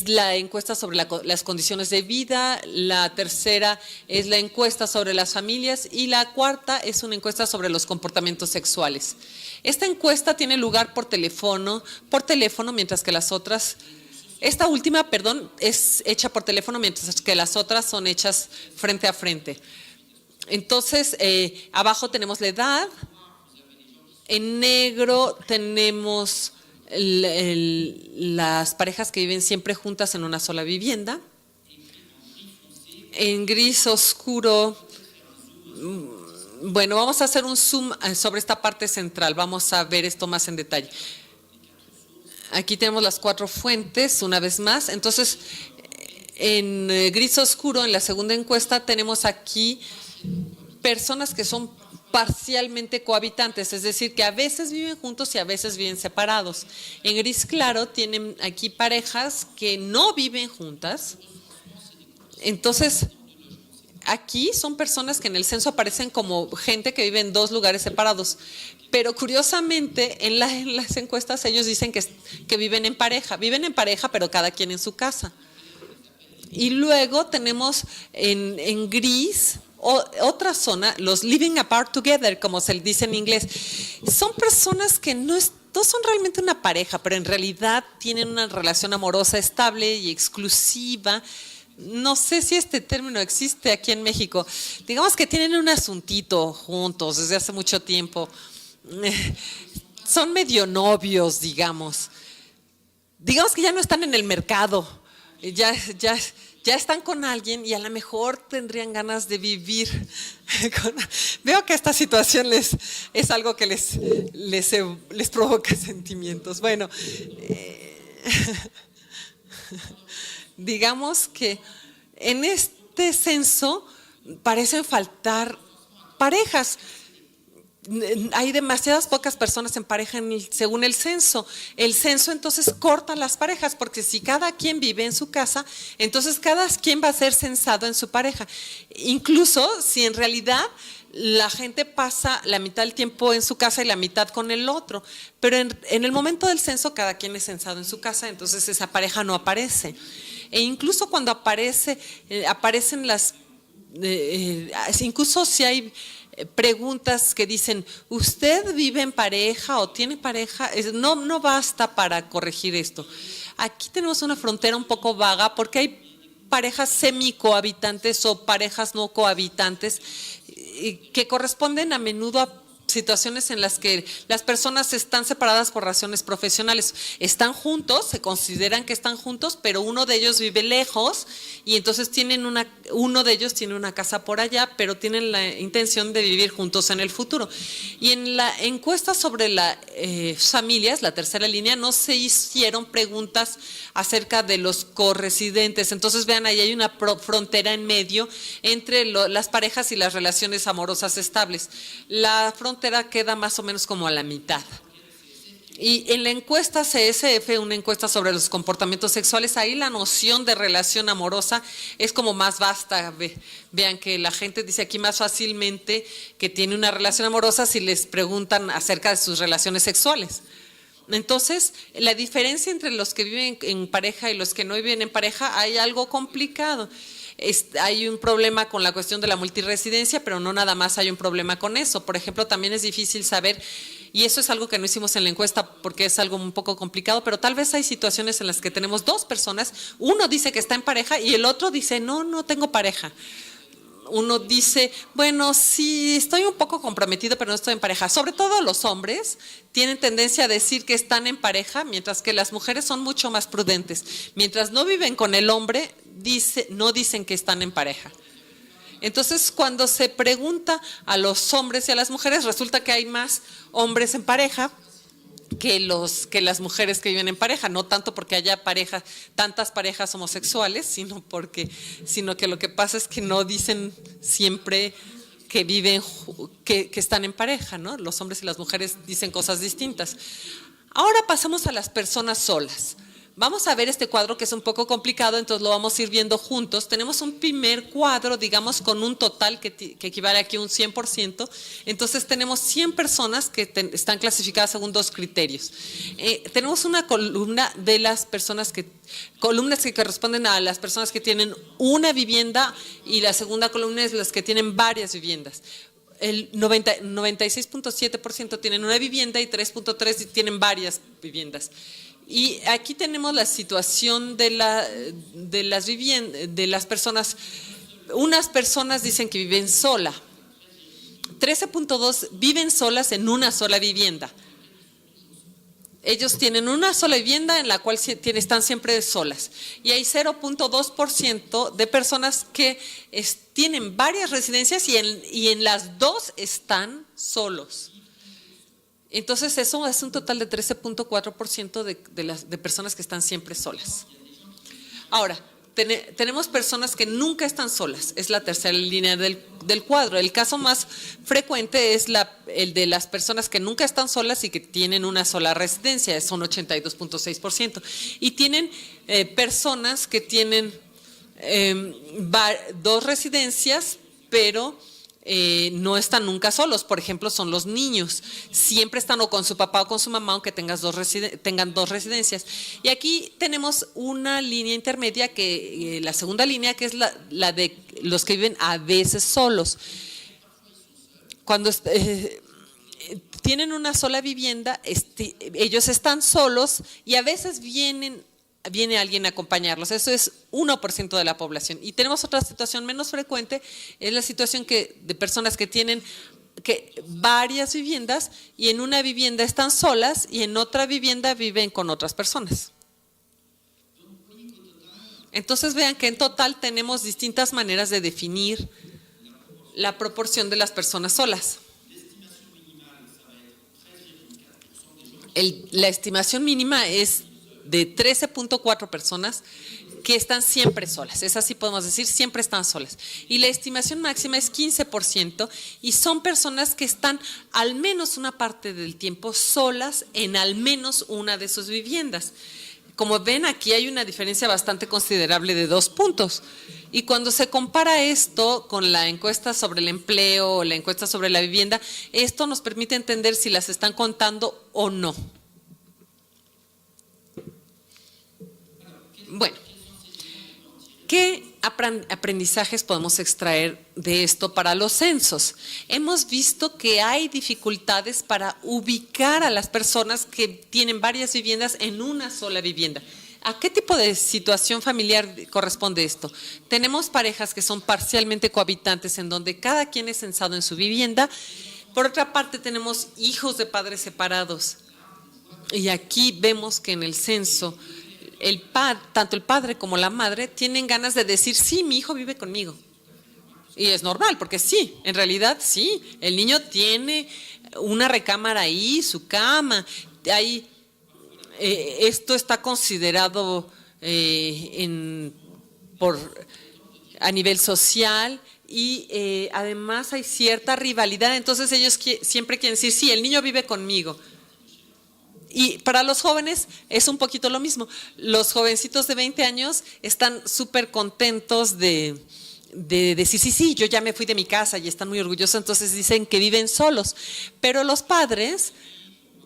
la encuesta sobre las condiciones de vida, la tercera es la encuesta sobre las familias y la cuarta es una encuesta sobre los comportamientos sexuales. Esta encuesta tiene lugar por teléfono, mientras que las otras... Esta última, es hecha por teléfono, mientras que las otras son hechas frente a frente. Entonces, abajo tenemos la edad, en negro tenemos las parejas que viven siempre juntas en una sola vivienda, en gris oscuro, bueno, vamos a hacer un zoom sobre esta parte central, vamos a ver esto más en detalle. Aquí tenemos las 4 fuentes, una vez más. Entonces, en gris oscuro, en la segunda encuesta, tenemos aquí personas que son parcialmente cohabitantes, es decir, que a veces viven juntos y a veces viven separados. En gris claro, tienen aquí parejas que no viven juntas. Entonces, aquí son personas que en el censo aparecen como gente que vive en 2 lugares separados. Pero curiosamente, en las encuestas ellos dicen que viven en pareja, pero cada quien en su casa. Y luego tenemos en gris otra zona, los living apart together, como se dice en inglés. Son personas que no son realmente una pareja, pero en realidad tienen una relación amorosa estable y exclusiva. No sé si este término existe aquí en México. Digamos que tienen un asuntito juntos desde hace mucho tiempo. Son medio novios, digamos. Digamos que ya no están en el mercado. Ya están con alguien y a lo mejor tendrían ganas de vivir. Veo que esta situación es algo que les provoca sentimientos. Bueno, digamos que en este censo parecen faltar parejas. Hay demasiadas pocas personas en pareja según el censo. El censo entonces corta las parejas, porque si cada quien vive en su casa, entonces cada quien va a ser censado en su pareja. Incluso si en realidad la gente pasa la mitad del tiempo en su casa y la mitad con el otro, pero en el momento del censo cada quien es censado en su casa, entonces esa pareja no aparece. E incluso cuando aparecen incluso si hay preguntas que dicen, ¿usted vive en pareja o tiene pareja? No basta para corregir esto. Aquí tenemos una frontera un poco vaga porque hay parejas semicohabitantes o parejas no cohabitantes que corresponden a menudo a situaciones en las que las personas están separadas por razones profesionales. Están juntos, se consideran que están juntos, pero uno de ellos vive lejos y entonces uno de ellos tiene una casa por allá, pero tienen la intención de vivir juntos en el futuro. Y en la encuesta sobre las familias, la tercera línea, no se hicieron preguntas acerca de los corresidentes. Entonces vean, ahí hay una frontera en medio entre las parejas y las relaciones amorosas estables. La frontera queda más o menos como a la mitad. Y en la encuesta CSF, una encuesta sobre los comportamientos sexuales, ahí la noción de relación amorosa es como más vasta. Vean que la gente dice aquí más fácilmente que tiene una relación amorosa si les preguntan acerca de sus relaciones sexuales. Entonces, la diferencia entre los que viven en pareja y los que no viven en pareja, hay algo complicado. Hay un problema con la cuestión de la multiresidencia, pero no nada más hay un problema con eso. Por ejemplo, también es difícil saber, y eso es algo que no hicimos en la encuesta porque es algo un poco complicado, pero tal vez hay situaciones en las que tenemos 2 personas, uno dice que está en pareja y el otro dice, no tengo pareja. Uno dice, bueno, sí, estoy un poco comprometido, pero no estoy en pareja. Sobre todo los hombres tienen tendencia a decir que están en pareja, mientras que las mujeres son mucho más prudentes. Mientras no viven con el hombre, no dicen que están en pareja. Entonces, cuando se pregunta a los hombres y a las mujeres, resulta que hay más hombres en pareja que las mujeres que viven en pareja, no tanto porque haya tantas parejas homosexuales, sino que lo que pasa es que no dicen siempre que viven, que están en pareja, ¿no? Los hombres y las mujeres dicen cosas distintas. Ahora pasamos a las personas solas. Vamos a ver este cuadro que es un poco complicado, entonces lo vamos a ir viendo juntos. Tenemos un primer cuadro, digamos, con un total que equivale aquí a un 100%. Entonces tenemos 100 personas que están clasificadas según dos criterios. Tenemos una columna de las personas columnas que corresponden a las personas que tienen una vivienda, y la segunda columna es las que tienen varias viviendas. El 96.7% tienen una vivienda y 3.3% tienen varias viviendas. Y aquí tenemos la situación de las personas. Unas personas dicen que viven sola. 13.2 viven solas en una sola vivienda. Ellos tienen una sola vivienda en la cual están siempre solas. Y hay 0.2% de personas que tienen varias residencias y en las dos están solos. Entonces eso es un total de 13.4% de personas que están siempre solas. Ahora, tenemos personas que nunca están solas, es la tercera línea del cuadro. El caso más frecuente es el de las personas que nunca están solas y que tienen una sola residencia, son 82.6%. Y tienen personas que tienen dos residencias, pero no están nunca solos. Por ejemplo, son los niños. Siempre están o con su papá o con su mamá, aunque tengan dos residencias. Y aquí tenemos una línea intermedia, la segunda línea, que es la de los que viven a veces solos. Cuando tienen una sola vivienda, ellos están solos y a veces viene alguien a acompañarlos. Eso es 1% de la población. Y tenemos otra situación menos frecuente, es la situación de personas que tienen varias viviendas, y en una vivienda están solas y en otra vivienda viven con otras personas. Entonces vean que en total tenemos distintas maneras de definir la proporción de las personas solas. La estimación mínima es de 13.4 personas que están siempre solas. Es así, podemos decir, siempre están solas. Y la estimación máxima es 15%, y son personas que están al menos una parte del tiempo solas en al menos una de sus viviendas. Como ven, aquí hay una diferencia bastante considerable de 2 puntos. Y cuando se compara esto con la encuesta sobre el empleo o la encuesta sobre la vivienda, esto nos permite entender si las están contando o no. Bueno, ¿qué aprendizajes podemos extraer de esto para los censos? Hemos visto que hay dificultades para ubicar a las personas que tienen varias viviendas en una sola vivienda. ¿A qué tipo de situación familiar corresponde esto? Tenemos parejas que son parcialmente cohabitantes, en donde cada quien es censado en su vivienda. Por otra parte, tenemos hijos de padres separados. Y aquí vemos que en el censo tanto el padre como la madre tienen ganas de decir: sí, mi hijo vive conmigo. Y es normal, porque sí, en realidad sí, el niño tiene una recámara ahí, su cama, ahí, esto está considerado a nivel social, y además hay cierta rivalidad. Entonces ellos siempre quieren decir: sí, el niño vive conmigo. Y para los jóvenes es un poquito lo mismo. Los jovencitos de 20 años están súper contentos de decir: sí, yo ya me fui de mi casa, y están muy orgullosos, entonces dicen que viven solos. Pero los padres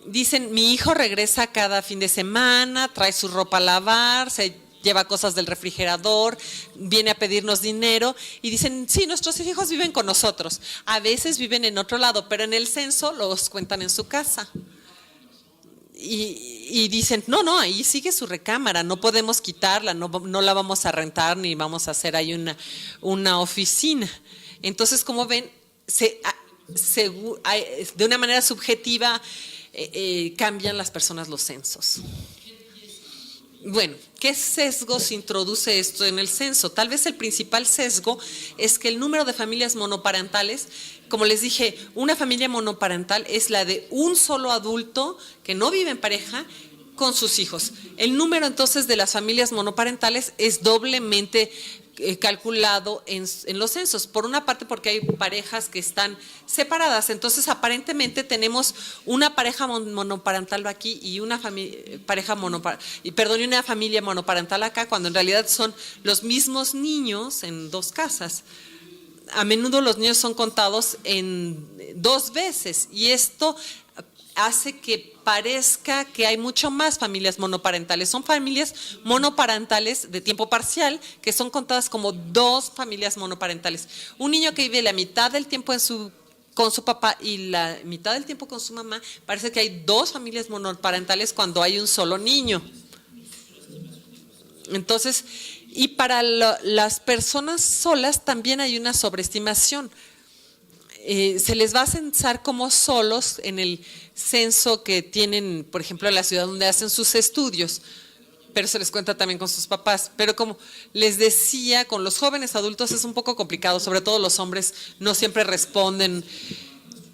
dicen: mi hijo regresa cada fin de semana, trae su ropa a lavar, se lleva cosas del refrigerador, viene a pedirnos dinero, y dicen: sí, nuestros hijos viven con nosotros. A veces viven en otro lado, pero en el censo los cuentan en su casa. Y dicen: no, ahí sigue su recámara, no podemos quitarla, no la vamos a rentar, ni vamos a hacer ahí una oficina. Entonces, como ven, de una manera subjetiva cambian las personas los censos. Bueno, ¿qué sesgos introduce esto en el censo? Tal vez el principal sesgo es que el número de familias monoparentales, como les dije, una familia monoparental es la de un solo adulto que no vive en pareja con sus hijos. El número entonces de las familias monoparentales es doblemente calculado en los censos. Por una parte porque hay parejas que están separadas, entonces aparentemente tenemos una pareja monoparental aquí y una una familia monoparental acá, cuando en realidad son los mismos niños en dos casas. A menudo los niños son contados en 2 veces y esto hace que parezca que hay mucho más familias monoparentales. Son familias monoparentales de tiempo parcial que son contadas como 2 familias monoparentales. Un niño que vive la mitad del tiempo con su papá y la mitad del tiempo con su mamá, parece que hay 2 familias monoparentales cuando hay un solo niño. Entonces, y para las personas solas también hay una sobreestimación. Se les va a censar como solos en el censo que tienen, por ejemplo, en la ciudad donde hacen sus estudios, pero se les cuenta también con sus papás. Pero como les decía, con los jóvenes adultos es un poco complicado, sobre todo los hombres no siempre responden.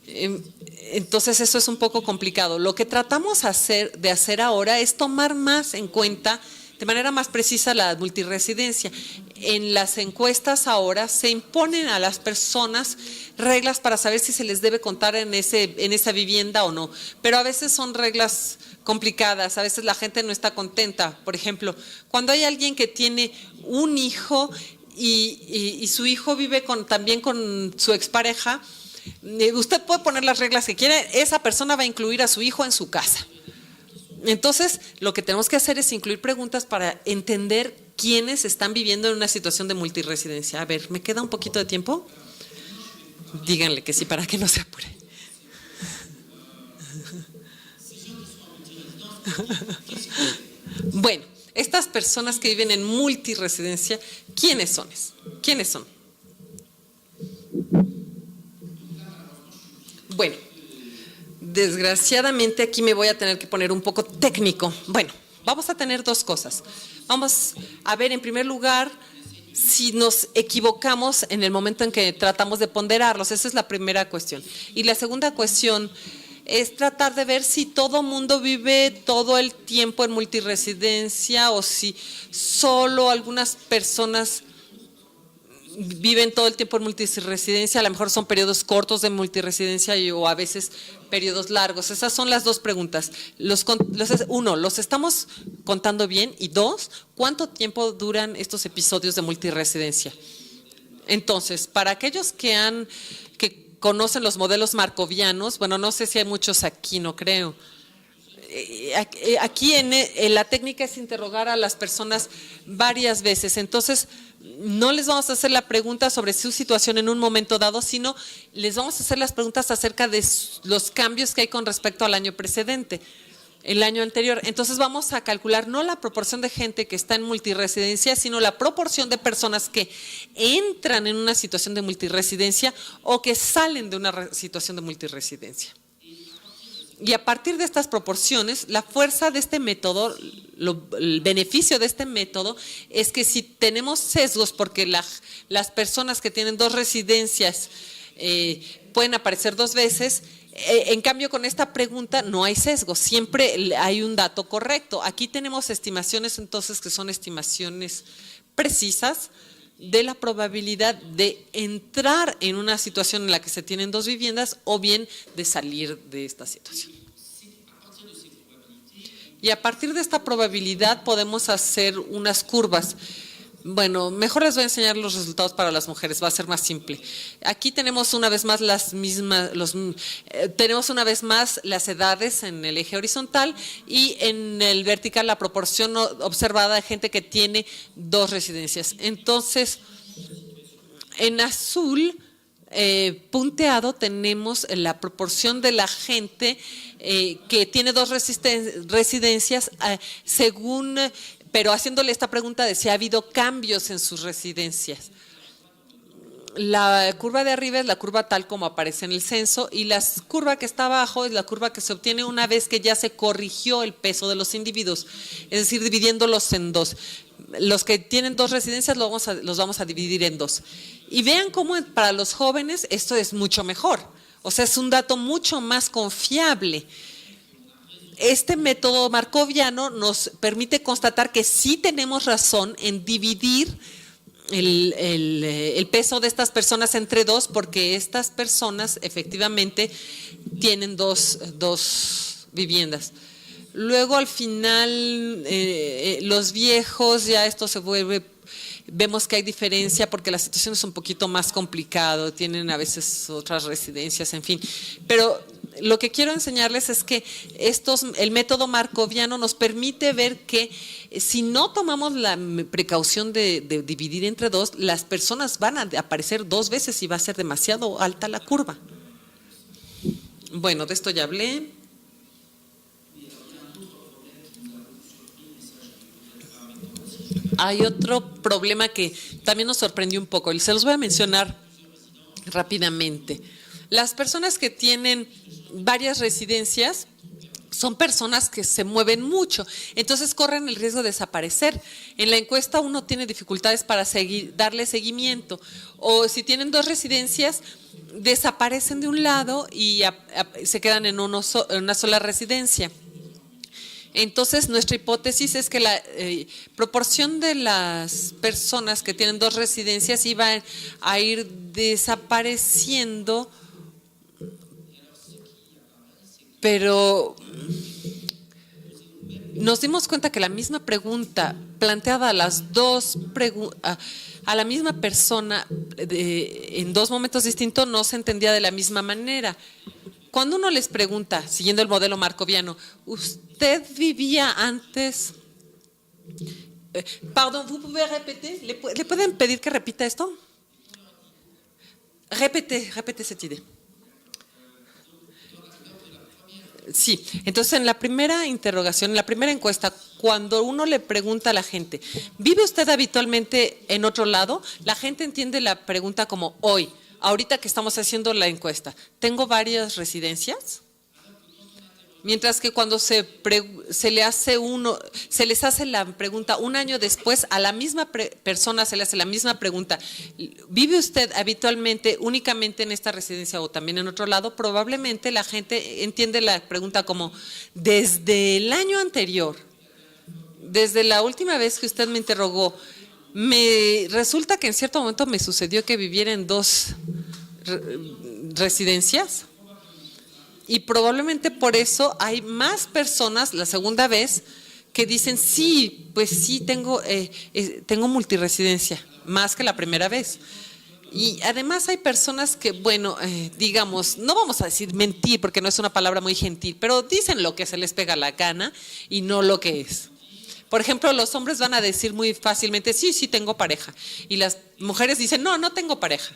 Entonces eso es un poco complicado. Lo que tratamos de hacer ahora es tomar más en cuenta de manera más precisa la multiresidencia. En las encuestas ahora se imponen a las personas reglas para saber si se les debe contar en esa vivienda o no, pero a veces son reglas complicadas, a veces la gente no está contenta. Por ejemplo, cuando hay alguien que tiene un hijo y su hijo vive también con su expareja, usted puede poner las reglas que quiere, esa persona va a incluir a su hijo en su casa. Entonces, lo que tenemos que hacer es incluir preguntas para entender quiénes están viviendo en una situación de multiresidencia. A ver, ¿me queda un poquito de tiempo? Díganle que sí, para que no se apure. Bueno, estas personas que viven en multiresidencia, ¿quiénes son? ¿Quiénes son? Bueno, desgraciadamente aquí me voy a tener que poner un poco técnico. Bueno, vamos a tener 2 cosas. Vamos a ver en primer lugar si nos equivocamos en el momento en que tratamos de ponderarlos. Esa es la primera cuestión. Y la segunda cuestión es tratar de ver si todo mundo vive todo el tiempo en multiresidencia o si solo algunas personas viven todo el tiempo en multiresidencia. A lo mejor son periodos cortos de multiresidencia o a veces periodos largos. Esas son las 2 preguntas. 1, ¿los estamos contando bien? Y 2, ¿cuánto tiempo duran estos episodios de multiresidencia? Entonces, para aquellos que conocen los modelos markovianos, bueno, no sé si hay muchos aquí, no creo. Aquí en la técnica es interrogar a las personas varias veces. Entonces, no les vamos a hacer la pregunta sobre su situación en un momento dado, sino les vamos a hacer las preguntas acerca de los cambios que hay con respecto al año precedente, el año anterior. Entonces vamos a calcular no la proporción de gente que está en multiresidencia, sino la proporción de personas que entran en una situación de multiresidencia o que salen de una situación de multiresidencia. Y a partir de estas proporciones, la fuerza de este método, el beneficio de este método es que si tenemos sesgos, porque las personas que tienen 2 residencias pueden aparecer 2 veces, en cambio con esta pregunta no hay sesgo, siempre hay un dato correcto. Aquí tenemos estimaciones entonces que son estimaciones precisas de la probabilidad de entrar en una situación en la que se tienen 2 viviendas o bien de salir de esta situación. Y a partir de esta probabilidad podemos hacer unas curvas. Bueno, mejor les voy a enseñar los resultados para las mujeres, va a ser más simple. Aquí tenemos una vez más tenemos una vez más las edades en el eje horizontal y en el vertical la proporción observada de gente que tiene 2 residencias. Entonces, en azul punteado tenemos la proporción de la gente que tiene 2 residencias según... Pero haciéndole esta pregunta de si ha habido cambios en sus residencias. La curva de arriba es la curva tal como aparece en el censo y la curva que está abajo es la curva que se obtiene una vez que ya se corrigió el peso de los individuos, es decir, dividiéndolos en dos. Los que tienen 2 residencias los vamos a dividir en 2. Y vean cómo para los jóvenes esto es mucho mejor, o sea, es un dato mucho más confiable. Este método markoviano nos permite constatar que sí tenemos razón en dividir el peso de estas personas entre 2, porque estas personas efectivamente tienen dos viviendas. Luego al final los viejos, ya esto se vuelve, vemos que hay diferencia porque la situación es un poquito más complicado, tienen a veces otras residencias, en fin. Pero lo que quiero enseñarles es que el método markoviano nos permite ver que si no tomamos la precaución de dividir entre 2, las personas van a aparecer 2 veces y va a ser demasiado alta la curva. Bueno, de esto ya hablé. Hay otro problema que también nos sorprendió un poco y se los voy a mencionar rápidamente. Las personas que tienen varias residencias son personas que se mueven mucho, entonces corren el riesgo de desaparecer. En la encuesta uno tiene dificultades para darle seguimiento, o si tienen 2 residencias, desaparecen de un lado y se quedan en una sola residencia. Entonces, nuestra hipótesis es que la proporción de las personas que tienen 2 residencias iba a ir desapareciendo, pero nos dimos cuenta que la misma pregunta planteada a la misma persona en 2 momentos distintos no se entendía de la misma manera. Cuando uno les pregunta, siguiendo el modelo markoviano, ¿usted vivía antes? Perdón, ¿vous pouvez répéter? ¿Le pueden pedir que repita esto? Repete cette idée. Sí, entonces en la primera interrogación, en la primera encuesta, cuando uno le pregunta a la gente, ¿vive usted habitualmente en otro lado? La gente entiende la pregunta como hoy. Ahorita que estamos haciendo la encuesta, ¿tengo varias residencias? Mientras que cuando se les hace la pregunta un año después, a la misma persona se le hace la misma pregunta. ¿Vive usted habitualmente únicamente en esta residencia o también en otro lado? Probablemente la gente entiende la pregunta como desde el año anterior, desde la última vez que usted me interrogó, me resulta que en cierto momento me sucedió que viviera en 2 residencias y probablemente por eso hay más personas la segunda vez que dicen sí, pues sí tengo multiresidencia, más que la primera vez. Y además hay personas que, bueno, digamos, no vamos a decir mentir porque no es una palabra muy gentil, pero dicen lo que se les pega la gana y no lo que es. Por ejemplo, los hombres van a decir muy fácilmente, sí, tengo pareja. Y las mujeres dicen, no tengo pareja.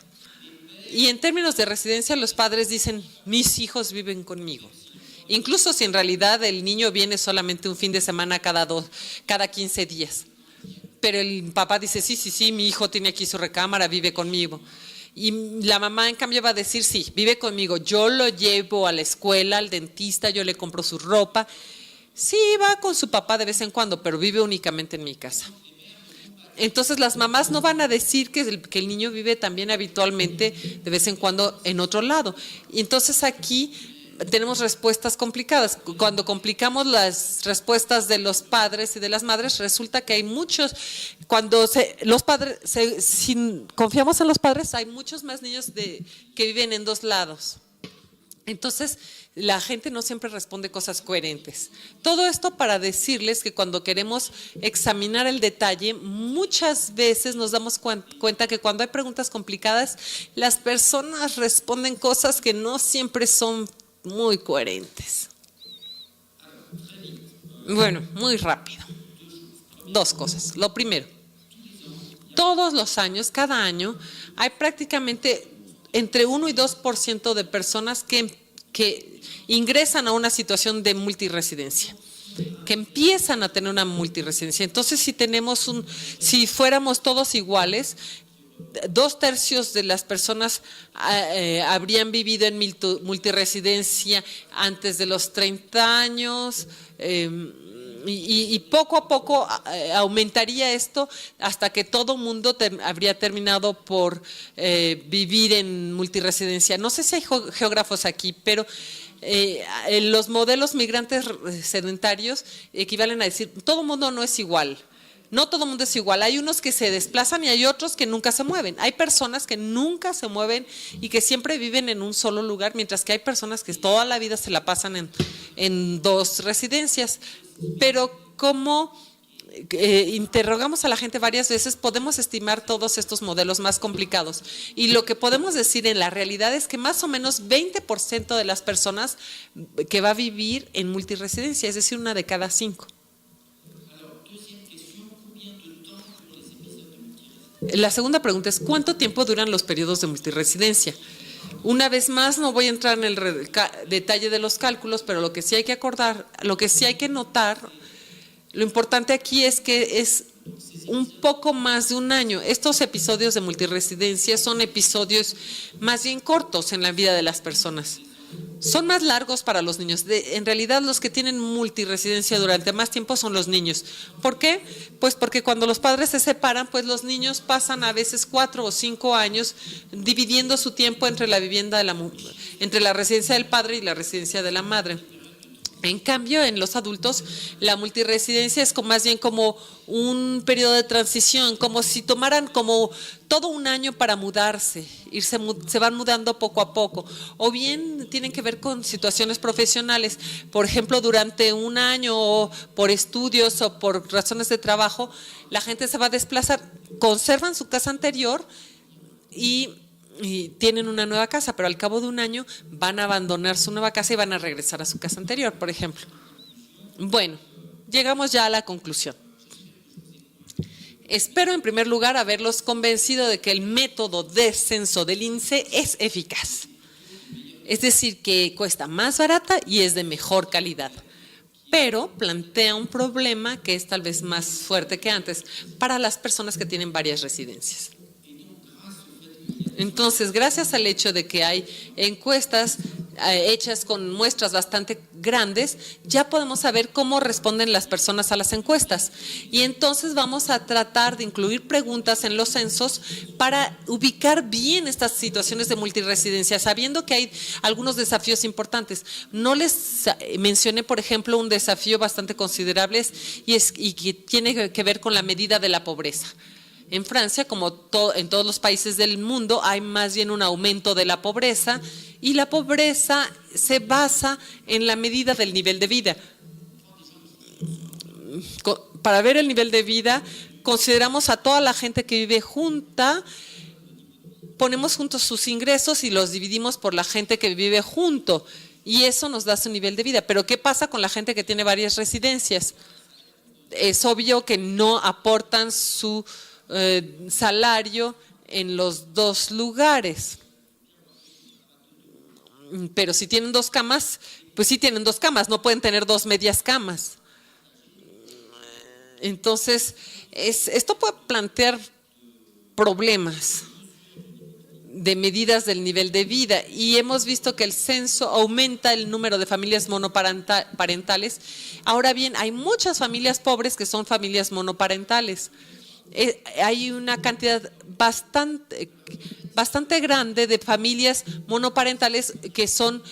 Y en términos de residencia, los padres dicen, mis hijos viven conmigo. Incluso si en realidad el niño viene solamente un fin de semana cada 15 días. Pero el papá dice, sí, mi hijo tiene aquí su recámara, vive conmigo. Y la mamá, en cambio, va a decir, sí, vive conmigo. Yo lo llevo a la escuela, al dentista, yo le compro su ropa. Sí, va con su papá de vez en cuando, pero vive únicamente en mi casa. Entonces las mamás no van a decir que el niño vive también habitualmente de vez en cuando en otro lado. Y entonces aquí tenemos respuestas complicadas. Cuando complicamos las respuestas de los padres y de las madres, resulta que hay muchos, si confiamos en los padres, hay muchos más niños que viven en 2 lados. Entonces, la gente no siempre responde cosas coherentes. Todo esto para decirles que cuando queremos examinar el detalle, muchas veces nos damos cuenta que cuando hay preguntas complicadas, las personas responden cosas que no siempre son muy coherentes. Bueno, muy rápido. 2 cosas. Lo primero, todos los años, cada año, hay prácticamente entre 1 y 2% de personas que ingresan a una situación de multiresidencia, que empiezan a tener una multiresidencia. Entonces, si fuéramos todos iguales, 2/3 de las personas habrían vivido en multiresidencia antes de los 30 años, y poco a poco aumentaría esto hasta que todo mundo habría terminado por vivir en multiresidencia. No sé si hay geógrafos aquí, pero los modelos migrantes sedentarios equivalen a decir, todo mundo no es igual. No todo el mundo es igual, hay unos que se desplazan y hay otros que nunca se mueven. Hay personas que nunca se mueven y que siempre viven en un solo lugar, mientras que hay personas que toda la vida se la pasan en 2 residencias. Pero como interrogamos a la gente varias veces, podemos estimar todos estos modelos más complicados. Y lo que podemos decir en la realidad es que más o menos 20% de las personas que va a vivir en multiresidencia, es decir, 1 de cada 5. La segunda pregunta es, ¿cuánto tiempo duran los periodos de multiresidencia? Una vez más, no voy a entrar en el detalle de los cálculos, pero lo que sí hay que notar, lo importante aquí es que es un poco más de 1 año. Estos episodios de multiresidencia son episodios más bien cortos en la vida de las personas. Son más largos para los niños. En realidad, los que tienen multiresidencia durante más tiempo son los niños. ¿Por qué? Pues porque cuando los padres se separan, pues los niños pasan a veces 4 o 5 años dividiendo su tiempo entre la vivienda entre la residencia del padre y la residencia de la madre. En cambio, en los adultos, la multiresidencia es más bien como un periodo de transición, como si tomaran como todo 1 año para mudarse, se van mudando poco a poco, o bien tienen que ver con situaciones profesionales. Por ejemplo, durante 1 año, o por estudios o por razones de trabajo, la gente se va a desplazar, conservan su casa anterior y tienen una nueva casa, pero al cabo de 1 año van a abandonar su nueva casa y van a regresar a su casa anterior, por ejemplo. Bueno, llegamos ya a la conclusión. Espero en primer lugar haberlos convencido de que el método de censo del INSEE es eficaz. Es decir, que cuesta más barata y es de mejor calidad. Pero plantea un problema que es tal vez más fuerte que antes para las personas que tienen varias residencias. Entonces, gracias al hecho de que hay encuestas hechas con muestras bastante grandes, ya podemos saber cómo responden las personas a las encuestas. Y entonces vamos a tratar de incluir preguntas en los censos para ubicar bien estas situaciones de multiresidencia, sabiendo que hay algunos desafíos importantes. No les mencioné, por ejemplo, un desafío bastante considerable y que tiene que ver con la medida de la pobreza. En Francia, como en todos los países del mundo, hay más bien un aumento de la pobreza y la pobreza se basa en la medida del nivel de vida. Para ver el nivel de vida, consideramos a toda la gente que vive junta, ponemos juntos sus ingresos y los dividimos por la gente que vive junto y eso nos da su nivel de vida. Pero ¿qué pasa con la gente que tiene varias residencias? Es obvio que no aportan su salario en los 2 lugares. Pero si tienen 2 camas, pues sí tienen 2 camas, no pueden tener 2 medias camas. Entonces, esto puede plantear problemas de medidas del nivel de vida y hemos visto que el censo aumenta el número de familias monoparentales. Ahora bien, hay muchas familias pobres que son familias monoparentales. Hay una cantidad bastante grande de familias monoparentales que son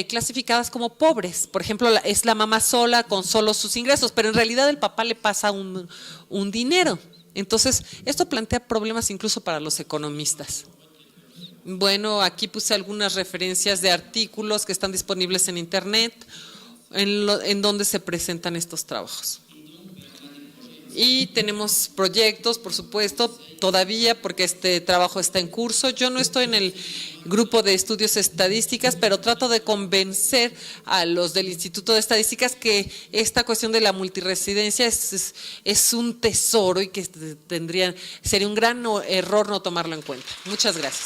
clasificadas como pobres. Por ejemplo, es la mamá sola con solo sus ingresos, pero en realidad el papá le pasa un dinero. Entonces, esto plantea problemas incluso para los economistas. Bueno, aquí puse algunas referencias de artículos que están disponibles en internet, en donde se presentan estos trabajos. Y tenemos proyectos, por supuesto, todavía porque este trabajo está en curso. Yo no estoy en el grupo de estudios estadísticas, pero trato de convencer a los del Instituto de Estadísticas que esta cuestión de la multiresidencia es un tesoro y que sería un gran error no tomarlo en cuenta. Muchas gracias.